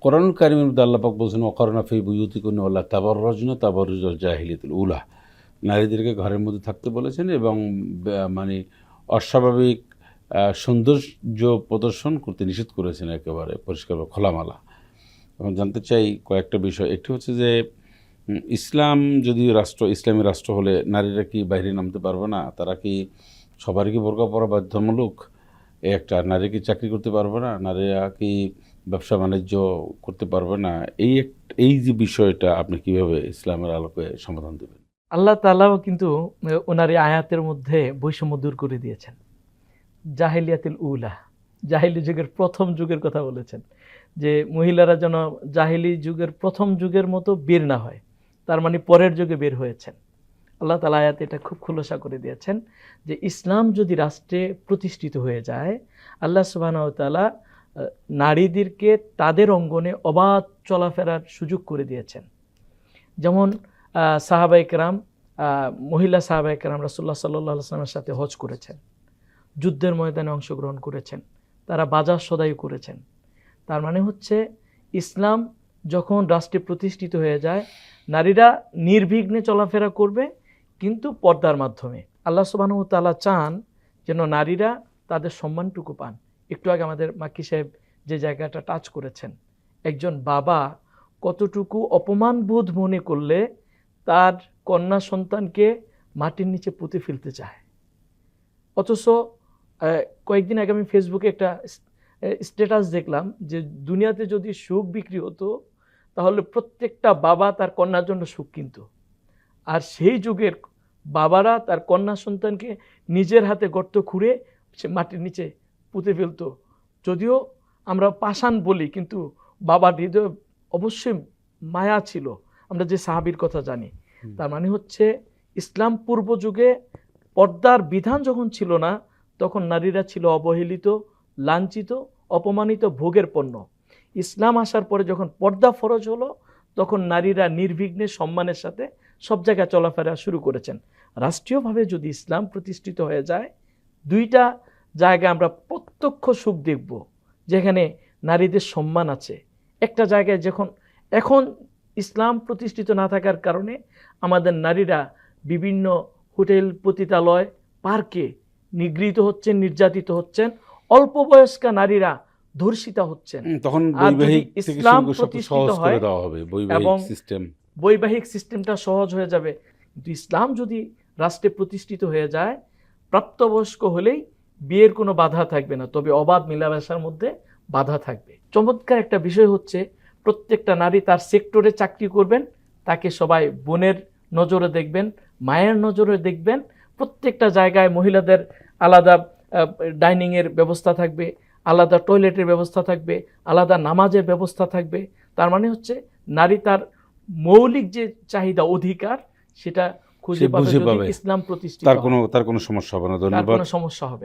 কোরআনুল কারীমের মধ্যে আল্লাহ পাক বলছেন ওয়াকারনা ফি বুয়ুতিকুন্না ওয়ালা তাবাররাজনা তাবাররুজাল জাহিলিয়াতিল উলা, নারীদেরকে ঘরের মধ্যে থাকতে বলেছেন এবং মানে অস্বাভাবিক সৌন্দর্য প্রদর্শন করতে নিষেধ করেছেন একেবারে পরিষ্কার খোলামেলা। এবং জানতে চাই কয়েকটা বিষয়। একটি হচ্ছে যে ইসলাম যদি ইসলামী রাষ্ট্র হলে নারীরা কি বাইরে নামতে পারবে না? তারা কি সবারই কি বোরকা পরা বাধ্যতামূলক? একটা নারী কি চাকরি করতে পারবে না? নারীরা কি ব্যবসা বাণিজ্য করতে পারবে না? এই যে বিষয়টা আপনি কিভাবে ইসলামের আলোকে সমাধান দেবেন? আল্লাহ তাআলাও কিন্তু ওনার এই আয়াতের মধ্যে বৈষম্য দূর করে দিয়েছেন। জাহিলিয়াতুল উলা, জাহিলি যুগের প্রথম যুগের কথা বলেছেন, যে মহিলারা যেন জাহিলি যুগের প্রথম যুগের মতো বের না হয়, তার মানে পরের যুগে বের হয়েছেন। আল্লাহ তাআলা আয়াতে এটা খুব খোলাসা করে দিয়েছেন যে ইসলাম যদি রাষ্ট্রে প্রতিষ্ঠিত হয়ে যায়, আল্লাহ সুবহানাহু ওয়া তাআলা নারীদেরকে তাদের অঙ্গনে অবাধ চলাফেরার সুযোগ করে দিয়েছেন। যেমন সাহাবায়ে কেরাম, মহিলা সাহাবায়ে কেরাম রাসূলুল্লাহ সাল্লাল্লাহু আলাইহি ওয়াসাল্লামের সাথে হজ করেছেন, যুদ্ধের ময়দানে অংশগ্রহণ করেছেন, তারা বাজার সদাই করেছেন। তার মানে হচ্ছে ইসলাম যখন রাষ্ট্রে প্রতিষ্ঠিত হয়ে যায়, নারীরা নির্বিঘ্নে চলাফেরা করবে, কিন্তু পর্দার মাধ্যমে। আল্লাহ সুবহানাহু ওয়া তাআলা চান যেন নারীরা তাদের সম্মানটুকু পান। একটু আগে আমাদের মাক্কি সাহেব যে জায়গাটা টাচ করেছেন, একজন বাবা কতটুকু অপমানবোধ মনে করলে তার কন্যা সন্তানকে মাটির নিচে পুঁতে ফেলতে চায়। অথচ কয়েকদিন আগে আমি ফেসবুকে একটা স্ট্যাটাস দেখলাম যে দুনিয়াতে যদি সুখ বিক্রি হতো তাহলে প্রত্যেকটা বাবা তার কন্যার জন্য সুখ কিনত। আর সেই যুগের বাবারা তার কন্যা সন্তানকে নিজের হাতে গর্ত খুঁড়ে সে মাটির নিচে পুঁতে ফেলতো। যদিও আমরা পাষাণ বলি, কিন্তু বাবার হৃদয়ে অবশ্যই মায়া ছিল, আমরা যে সাহাবীর কথা জানি। তার মানে হচ্ছে ইসলাম পূর্ব যুগে পর্দার বিধান যখন ছিল না, তখন নারীরা ছিল অবহেলিত, লাঞ্ছিত, অপমানিত, ভোগের পণ্য। ইসলাম আসার পরে যখন পর্দা ফরজ হলো, তখন নারীরা নির্বিঘ্নে সম্মানের সাথে সব জায়গায় চলাফেরা শুরু করেছেন। রাষ্ট্রীয়ভাবে যদি ইসলাম প্রতিষ্ঠিত হয়ে যায়, দুইটা জায়গায় আমরা প্রত্যক্ষ সুখ দেখব, যেখানে নারীদের সম্মান আছে। একটা জায়গায় এখন ইসলাম প্রতিষ্ঠিত না থাকার কারণে আমাদের নারীরা বিভিন্ন হোটেল, পতিতালয়, পার্কে নিগৃহীত হচ্ছেন, নির্যাতিত হচ্ছেন, অল্প বয়স্কা নারীরা ধর্ষিতা হচ্ছেন। তখন ইসলাম প্রতিষ্ঠিত হয় এবং সিস্টেম, বৈবাহিক সিস্টেমটা সহজ হয়ে যাবে। কিন্তু ইসলাম যদি রাষ্ট্রে প্রতিষ্ঠিত হয়ে যায়, প্রাপ্তবয়স্ক হলেই বিয়ের কোনো বাধা থাকবে না, তবে অবাধ মেলামেশার মধ্যে বাধা থাকবে। চমৎকার একটা বিষয় হচ্ছে, প্রত্যেকটা নারী তার সেক্টরে চাকরি করবেন, তাকে সবাই বোনের নজরে দেখবেন, মায়ের নজরে দেখবেন। প্রত্যেকটা জায়গায় মহিলাদের আলাদা ডাইনিংয়ের ব্যবস্থা থাকবে, আলাদা টয়লেটের ব্যবস্থা থাকবে, আলাদা নামাজের ব্যবস্থা থাকবে। তার মানে হচ্ছে নারী তার মৌলিক যে চাহিদা, অধিকার, সেটা খুঁজে পাবে যদি ইসলাম প্রতিষ্ঠিত হয়। তার কোনো সমস্যা হবে না। ধন্যবাদ। কোনো সমস্যা হবে